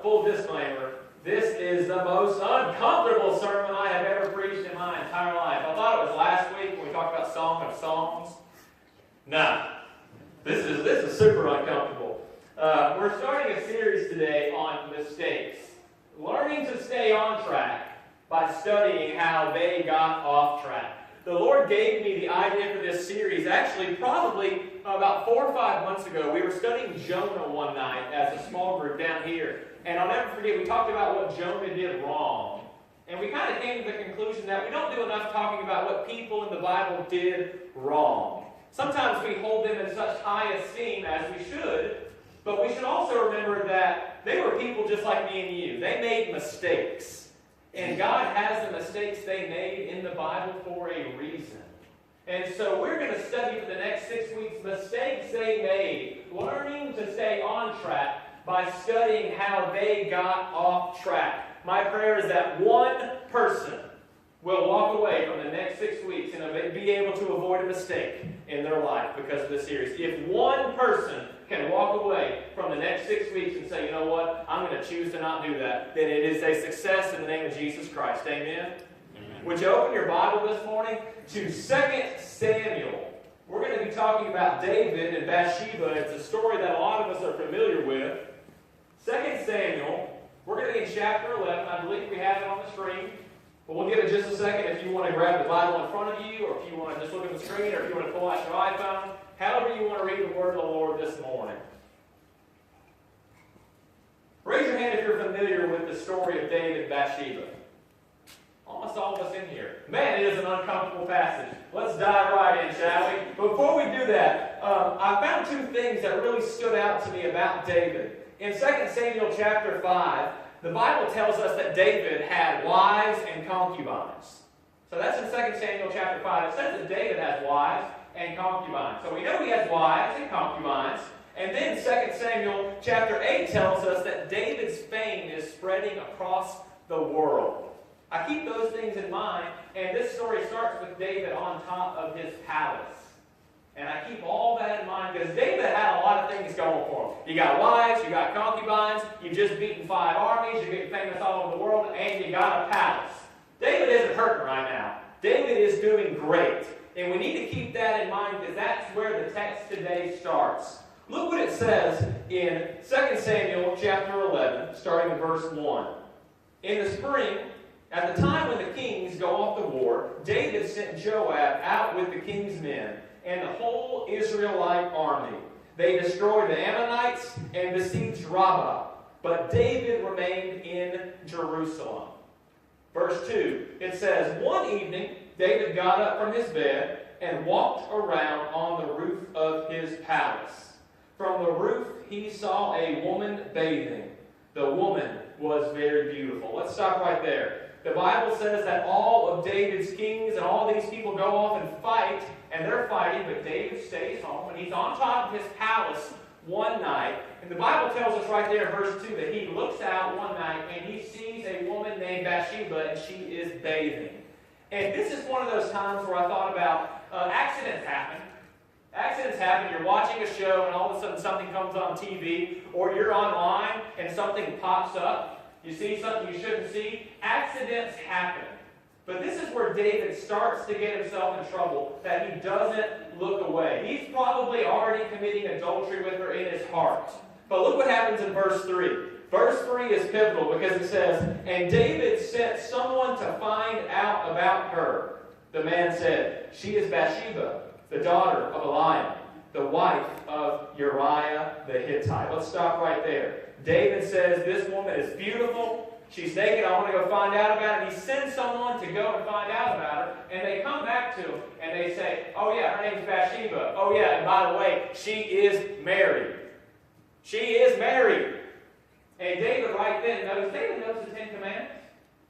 full disclaimer, this is the most uncomfortable sermon I have ever preached in my entire life. I thought it was last week when we talked about Song of Songs. Nah, this is super uncomfortable. We're starting a series today on mistakes. Learning to stay on track by studying how they got off track. The Lord gave me the idea for this series actually probably about 4 or 5 months ago. We were studying Jonah one night as a small group down here. And I'll never forget, we talked about what Jonah did wrong. And we kind of came to the conclusion that we don't do enough talking about what people in the Bible did wrong. Sometimes we hold them in such high esteem as we should, but we should also remember that they were people just like me and you. They made mistakes. And God has the mistakes they made in the Bible for a reason. And so we're going to study for the next 6 weeks mistakes they made, learning to stay on track by studying how they got off track. My prayer is that one person will walk away from the next 6 weeks and be able to avoid a mistake in their life because of this series. If one person can walk away from the next 6 weeks and say, you know what, I'm going to choose to not do that, then it is a success in the name of Jesus Christ. Amen? Amen. Would you open your Bible this morning to 2 Samuel? We're going to be talking about David and Bathsheba. It's a story that a lot of us are familiar with. 2 Samuel, we're going to be in chapter 11. I believe we have it on the screen. But we'll give it just a second if you want to grab the Bible in front of you, or if you want to just look at the screen, or if you want to pull out your iPhone. However you want to read the Word of the Lord this morning. Raise your hand if you're familiar with the story of David and Bathsheba. Almost all of us in here. Man, it is an uncomfortable passage. Let's dive right in, shall we? Before we do that, I found 2 things that really stood out to me about David. In 2 Samuel chapter 5, the Bible tells us that David had wives and concubines. So that's in 2 Samuel chapter 5. It says that David has wives and concubines. So we know he has wives and concubines. And then 2 Samuel chapter 8 tells us that David's fame is spreading across the world. I keep those things in mind, and this story starts with David on top of his palace. And I keep all that in mind because David had a lot of things going for him. You got wives, you got concubines, you've just beaten 5 armies, you're getting famous all over the world, and you got a palace. David isn't hurting right now. David is doing great. And we need to keep that in mind because that's where the text today starts. Look what it says in 2 Samuel chapter 11, starting in verse 1. In the spring, at the time when the kings go off to war, David sent Joab out with the king's men and the whole Israelite army. They destroyed the Ammonites and besieged Rabbah, but David remained in Jerusalem. Verse 2, it says, one evening David got up from his bed and walked around on the roof of his palace. From the roof he saw a woman bathing. The woman was very beautiful. Let's stop right there. The Bible says that all of David's kings and all these people go off and fight, and they're fighting, but David stays home, and he's on top of his palace one night. And the Bible tells us right there in verse 2 that he looks out one night, and he sees a woman named Bathsheba, and she is bathing. And this is one of those times where I thought about accidents happen. Accidents happen. You're watching a show, and all of a sudden something comes on TV, or you're online, and something pops up. You see something you shouldn't see. Accidents happen. But this is where David starts to get himself in trouble, that he doesn't look away. He's probably already committing adultery with her in his heart. But look what happens in verse 3. Verse 3 is pivotal because it says, and David sent someone to find out about her. The man said, she is Bathsheba, the daughter of Eliam, the wife of Uriah the Hittite. Let's stop right there. David says, this woman is beautiful. She's naked. I want to go find out about it. And he sends someone to go and find out about her. And they come back to him and they say, oh yeah, her name's Bathsheba. Oh yeah, and by the way, she is married. She is married. And David right then knows, David knows the 10 Commandments.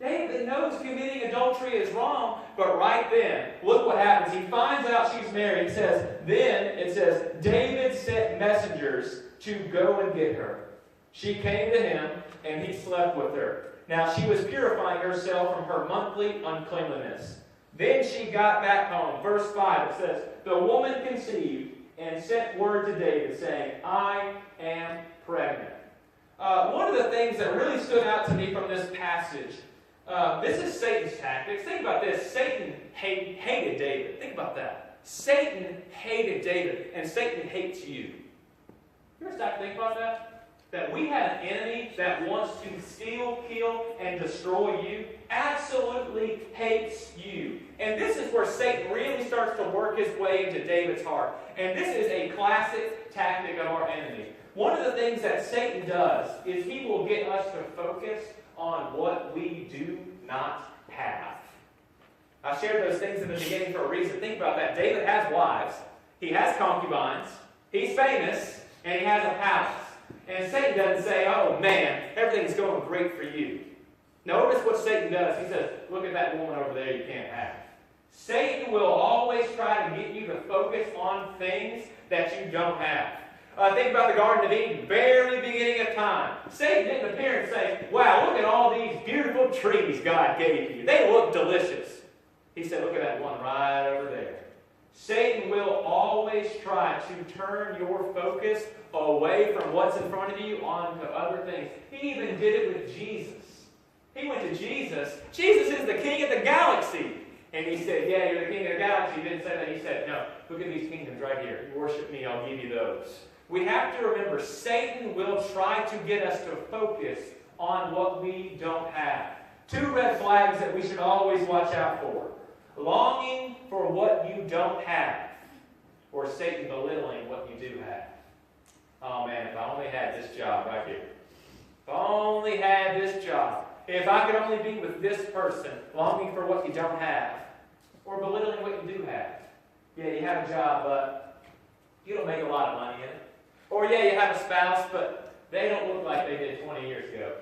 David knows committing adultery is wrong, but right then, look what happens. He finds out she's married. It says, David sent messengers to go and get her. She came to him, and he slept with her. Now she was purifying herself from her monthly uncleanliness. Then she got back home. Verse 5, it says, the woman conceived and sent word to David, saying, I am pregnant. One of the things that really stood out to me from this passage, this is Satan's tactics. Think about this. Satan hated David. Think about that. Satan hated David, and Satan hates you. You ever stop to think about that? That we have an enemy that wants to steal, kill, and destroy you, absolutely hates you. And this is where Satan really starts to work his way into David's heart. And this is a classic tactic of our enemy. One of the things that Satan does is he will get us to focus on what we do not have. I shared those things in the beginning for a reason. Think about that. David has wives. He has concubines. He's famous. And he has a palace. And Satan doesn't say, oh man, everything's going great for you. Notice what Satan does. He says, look at that woman over there you can't have. Satan will always try to get you to focus on things that you don't have. Think about the Garden of Eden, very beginning of time. Satan didn't appear and say, wow, look at all these beautiful trees God gave you. They look delicious. He said, look at that one right over there. Satan will always try to turn your focus away from what's in front of you onto other things. He even did it with Jesus. He went to Jesus. Jesus is the king of the galaxy. And he said, yeah, you're the king of the galaxy. He didn't say that. He said, no, look at these kingdoms right here. You worship me, I'll give you those. We have to remember, Satan will try to get us to focus on what we don't have. 2 red flags that we should always watch out for. Longing for what you don't have, or Satan belittling what you do have. Oh man, if I only had this job right here. If I only had this job. If I could only be with this person, longing for what you don't have, or belittling what you do have. Yeah, you have a job, but you don't make a lot of money in it. Or yeah, you have a spouse, but they don't look like they did 20 years ago.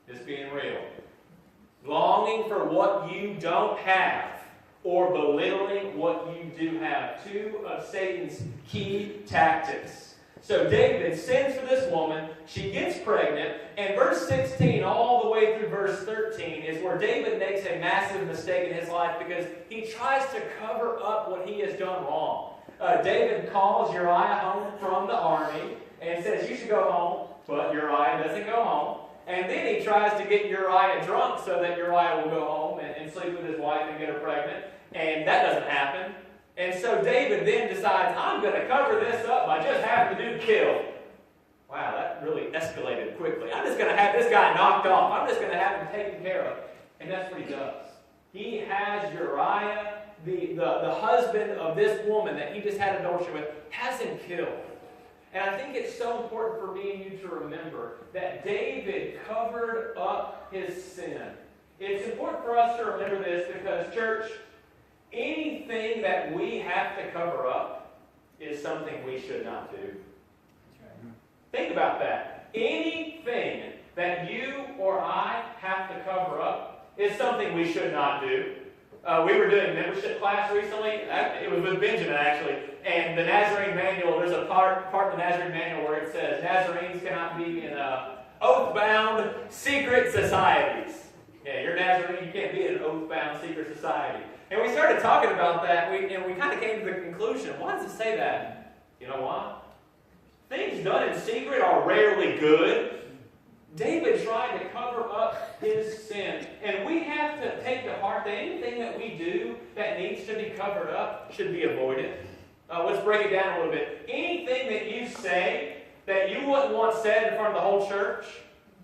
Just being real. Longing for what you don't have, or belittling what you do have. 2 of Satan's key tactics. So David sends for this woman. She gets pregnant. And verse 16 all the way through verse 13 is where David makes a massive mistake in his life because he tries to cover up what he has done wrong. David calls Uriah home from the army and says, you should go home. But Uriah doesn't go home. And then he tries to get Uriah drunk so that Uriah will go home and sleep with his wife and get her pregnant. And that doesn't happen. And so David then decides, I'm going to cover this up by just having the dude killed. Wow, that really escalated quickly. I'm just going to have this guy knocked off. I'm just going to have him taken care of. And that's what he does. He has Uriah, the husband of this woman that he just had an abortion with, has him killed. And I think it's so important for me and you to remember that David covered up his sin. It's important for us to remember this because, church, anything that we have to cover up is something we should not do. Think about that. Anything that you or I have to cover up is something we should not do. We were doing membership class recently. It was with Benjamin, actually. And the Nazarene manual, there's a part of the Nazarene manual where it says Nazarenes cannot be in oath-bound secret societies. Yeah, you're Nazarene, you can't be in an oath-bound secret society. And we started talking about that, and we kind of came to the conclusion, why does it say that? You know why? Things done in secret are rarely good. David tried to cover up his sin. And we have to take to heart that anything that we do that needs to be covered up should be avoided. Let's break it down a little bit. Anything that you say that you wouldn't want said in front of the whole church,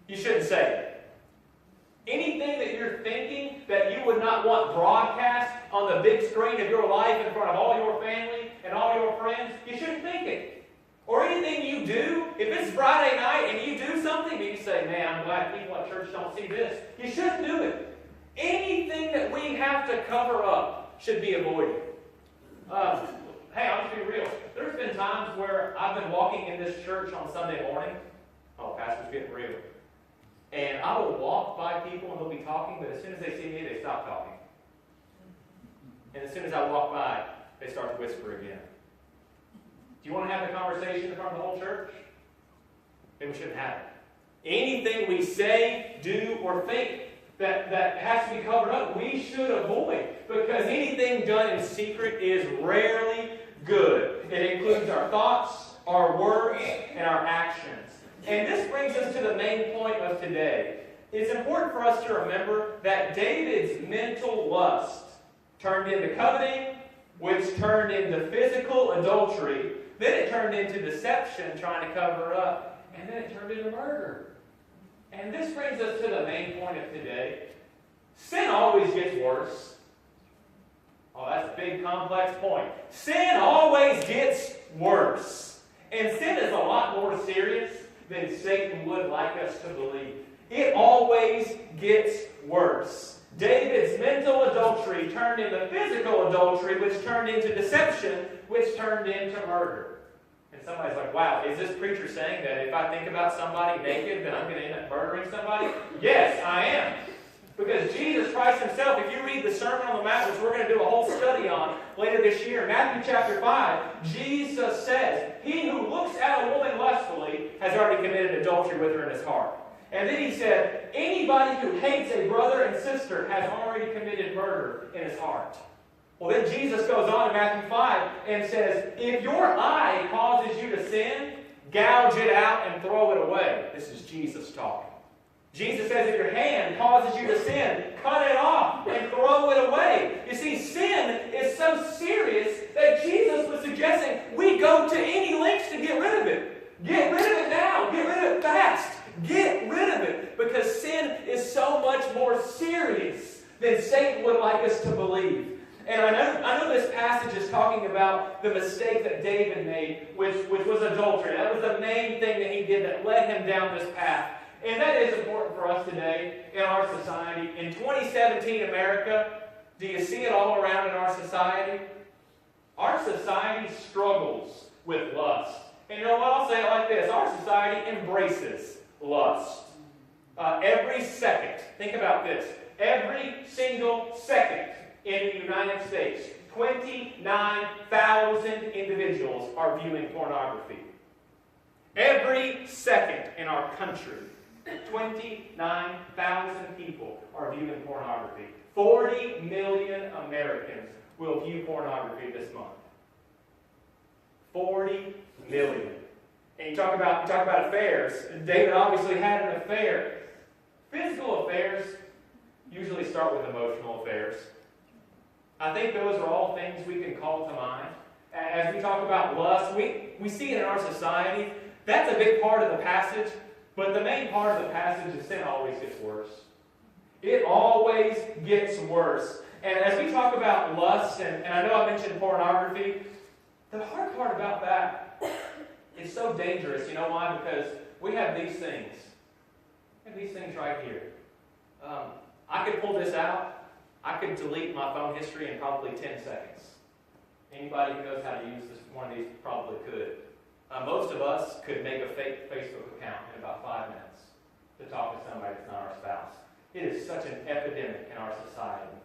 you shouldn't say it. Anything that you're thinking that you would not want broadcast on the big screen of your life in front of all your family and all your friends, you shouldn't think it. Or anything you do, if it's Friday night and you do something, and you say, man, I'm glad people at church don't see this. You shouldn't do it. Anything that we have to cover up should be avoided. Hey, I'll just be real. There's been times where I've been walking in this church on Sunday morning. Oh, Pastor's getting real. And I will walk by people and they'll be talking, but as soon as they see me, they stop talking. And as soon as I walk by, they start to whisper again. Do you want to have the conversation in front of the whole church? Then we shouldn't have it. Anything we say, do, or think that has to be covered up, we should avoid. Because anything done in secret is rarely good. It includes our thoughts, our words, and our actions. And this brings us to the main point of today. It's important for us to remember that David's mental lust turned into coveting, which turned into physical adultery. Then it turned into deception, trying to cover up. And then it turned into murder. And this brings us to the main point of today. Sin always gets worse. Oh, that's a big, complex point. Sin always gets worse. And sin is a lot more serious than Satan would like us to believe. It always gets worse. David's mental adultery turned into physical adultery, which turned into deception, which turned into murder. And somebody's like, wow, is this preacher saying that if I think about somebody naked, then I'm going to end up murdering somebody? Yes, I am. Because Jesus Christ himself, if you read the Sermon on the Mount, which we're going to do a whole study on later this year, Matthew chapter 5, Jesus says, he who looks at a woman lustfully has already committed adultery with her in his heart. And then he said, anybody who hates a brother and sister has already committed murder in his heart. Well, then Jesus goes on in Matthew 5 and says, if your eye causes you to sin, gouge it out and throw it away. This is Jesus talking. Jesus says if your hand causes you to sin, cut it off and throw it away. You see, sin is so serious that Jesus was suggesting we go to any lengths to get rid of it. Get rid of it now. Get rid of it fast. Get rid of it. Because sin is so much more serious than Satan would like us to believe. And I know this passage is talking about the mistake that David made, which was adultery. That was the main thing that he did that led him down this path. And that is important for us today in our society. In 2017 America, do you see it all around in our society? Our society struggles with lust. And you know what? I'll say it like this. Our society embraces lust. Every second, think about this. Every single second in the United States, 29,000 individuals are viewing pornography. Every second in our country, 29,000 people are viewing pornography. 40 million Americans will view pornography this month. 40 million. And you talk about affairs. David obviously had an affair. Physical affairs usually start with emotional affairs. I think those are all things we can call to mind. As we talk about lust, we see it in our society. That's a big part of the passage. But the main part of the passage is sin always gets worse. It always gets worse. And as we talk about lust, and I know I mentioned pornography, the hard part about that is so dangerous. You know why? Because we have these things. We have these things right here. I could pull this out. I could delete my phone history in probably 10 seconds. Anybody who knows how to use one of these probably could. Most of us could make a fake Facebook account in about 5 minutes to talk to somebody that's not our spouse. It is such an epidemic in our society.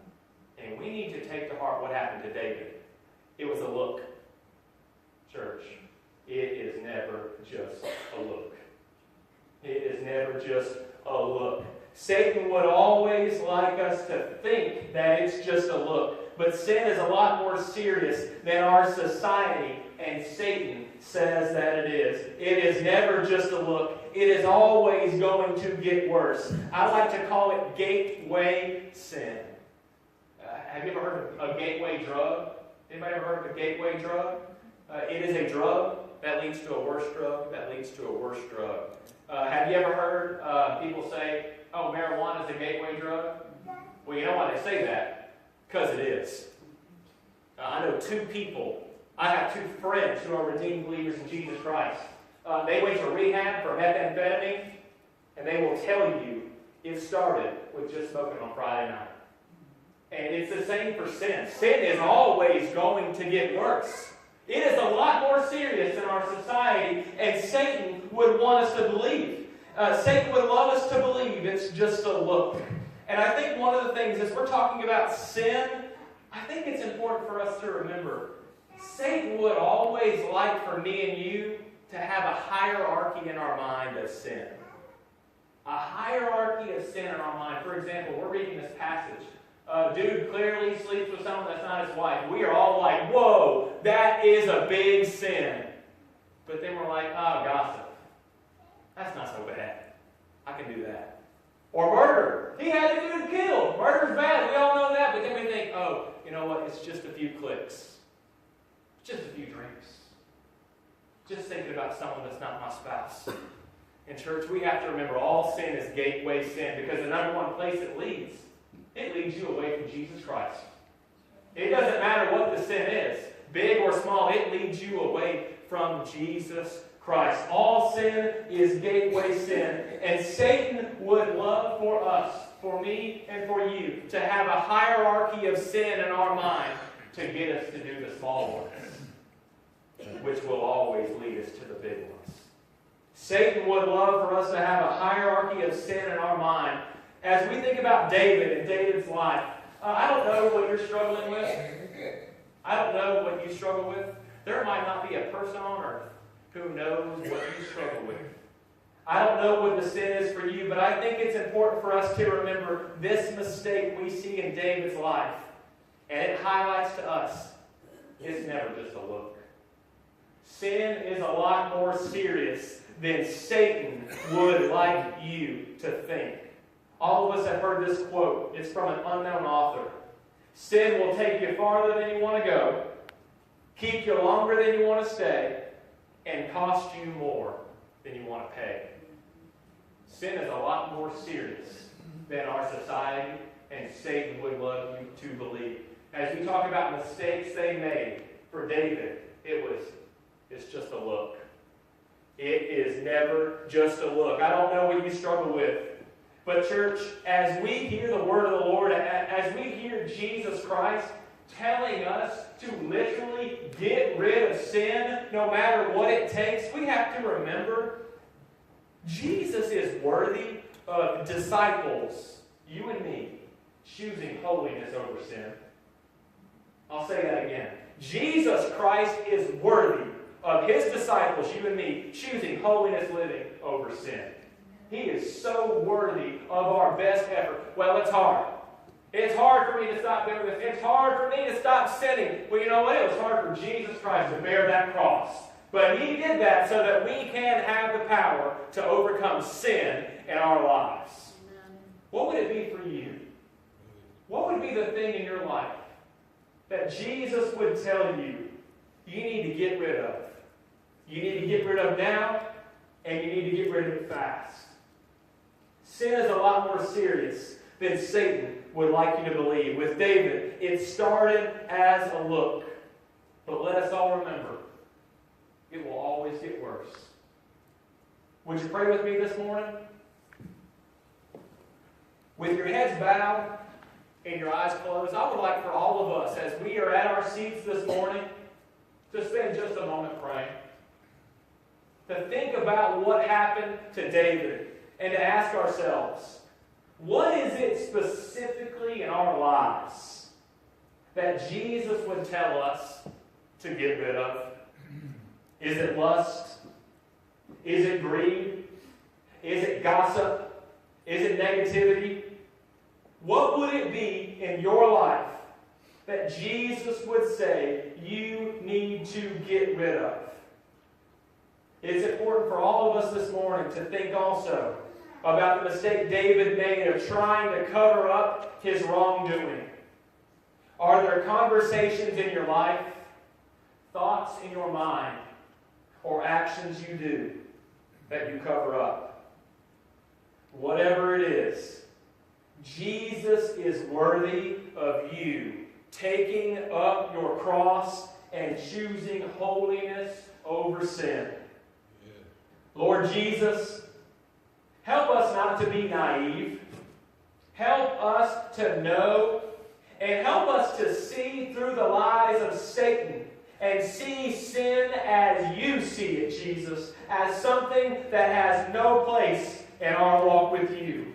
And we need to take to heart what happened to David. It was a look. Church, it is never just a look. It is never just a look. Satan would always like us to think that it's just a look. But sin is a lot more serious than our society and Satan says that it is. It is never just a look. It is always going to get worse. I like to call it gateway sin. Have you ever heard of a gateway drug? Anybody ever heard of a gateway drug? It is a drug that leads to a worse drug that leads to a worse drug. Have you ever heard people say, oh, marijuana is a gateway drug? Well, you know why they say that? Because it is. I know I have two friends who are redeemed believers in Jesus Christ. They went to rehab for methamphetamine, and they will tell you it started with just smoking on Friday night. And it's the same for sin. Sin is always going to get worse. It is a lot more serious in our society, and Satan would want us to believe. Satan would love us to believe it's just a look. And I think one of the things, as we're talking about sin, I think it's important for us to remember, Satan would always like for me and you to have a hierarchy in our mind of sin. A hierarchy of sin in our mind. For example, we're reading this passage. A dude clearly sleeps with someone that's not his wife. We are all like, whoa, that is a big sin. But then we're like, oh, gossip. That's not so bad. I can do that. Or murder. He had to do to kill. Murder's bad. We all know that. But then we think, oh, you know what? It's just a few clicks. Just a few drinks. Just thinking about someone that's not my spouse. In church, we have to remember all sin is gateway sin, because the number one place it leads you away from Jesus Christ. It doesn't matter what the sin is, big or small, it leads you away from Jesus Christ. All sin is gateway sin. And Satan would love for us, for me and for you, to have a hierarchy of sin in our mind to get us to do the small ones, which will always lead us to the big ones. Satan would love for us to have a hierarchy of sin in our mind. As we think about David and David's life, I don't know what you're struggling with. I don't know what you struggle with. There might not be a person on earth who knows what you struggle with. I don't know what the sin is for you, but I think it's important for us to remember this mistake we see in David's life. And it highlights to us, it's never just a look. Sin is a lot more serious than Satan would like you to think. All of us have heard this quote. It's from an unknown author. Sin will take you farther than you want to go, keep you longer than you want to stay, and cost you more than you want to pay. Sin is a lot more serious than our society and Satan would love you to believe. As we talk about mistakes they made, for David, it's just a look. It is never just a look. I don't know what you struggle with. But church, as we hear the word of the Lord, as we hear Jesus Christ telling us to literally get rid of sin no matter what it takes, we have to remember Jesus is worthy of disciples, you and me, choosing holiness over sin. I'll say that again. Jesus Christ is worthy of his disciples, you and me, choosing holiness living over sin. He is so worthy of our best effort. Well, it's hard. It's hard for me to stop doing this. It's hard for me to stop sinning. Well, you know what? It was hard for Jesus Christ to bear that cross. But he did that so that we can have the power to overcome sin in our lives. What would it be for you? What would be the thing in your life that Jesus would tell you you need to get rid of? You need to get rid of now, and you need to get rid of it fast. Sin is a lot more serious than Satan would like you to believe. With David, it started as a look. But let us all remember, it will always get worse. Would you pray with me this morning? With your heads bowed and your eyes closed, I would like for all of us, as we are at our seats this morning, to spend just a moment praying. To think about what happened to David and to ask ourselves, what is it specifically in our lives that Jesus would tell us to get rid of? Is it lust? Is it greed? Is it gossip? Is it negativity? What would it be in your life that Jesus would say you need to get rid of? It's important for all of us this morning to think also about the mistake David made of trying to cover up his wrongdoing. Are there conversations in your life, thoughts in your mind, or actions you do that you cover up? Whatever it is, Jesus is worthy of you taking up your cross and choosing holiness over sin. Lord Jesus, help us not to be naive. Help us to know and help us to see through the lies of Satan and see sin as you see it, Jesus, as something that has no place in our walk with you.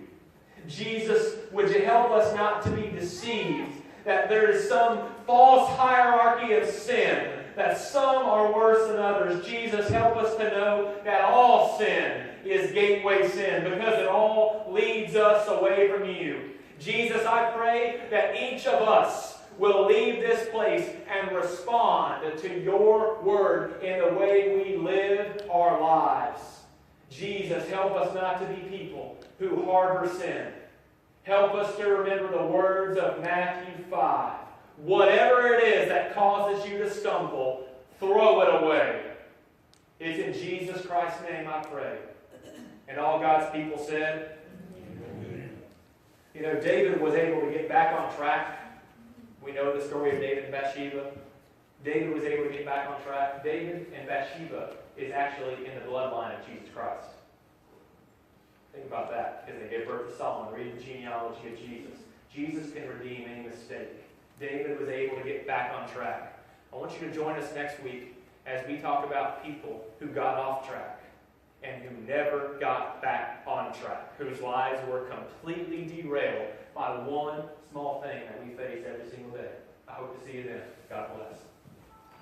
Jesus, would you help us not to be deceived that there is some false hierarchy of sin, that some are worse than others. Jesus, help us to know that all sin is gateway sin because it all leads us away from you. Jesus, I pray that each of us will leave this place and respond to your word in the way we live our lives. Jesus, help us not to be people who harbor sin. Help us to remember the words of Matthew 5. Whatever it is that causes you to stumble, throw it away. It's in Jesus Christ's name I pray. And all God's people said, Amen. You know, David was able to get back on track. We know the story of David and Bathsheba. David was able to get back on track. David and Bathsheba is actually in the bloodline of Jesus Christ. Think about that, because they gave birth to Solomon. Read the genealogy of Jesus. Jesus can redeem any mistake. David was able to get back on track. I want you to join us next week as we talk about people who got off track and who never got back on track, whose lives were completely derailed by one small thing that we face every single day. I hope to see you then. God bless.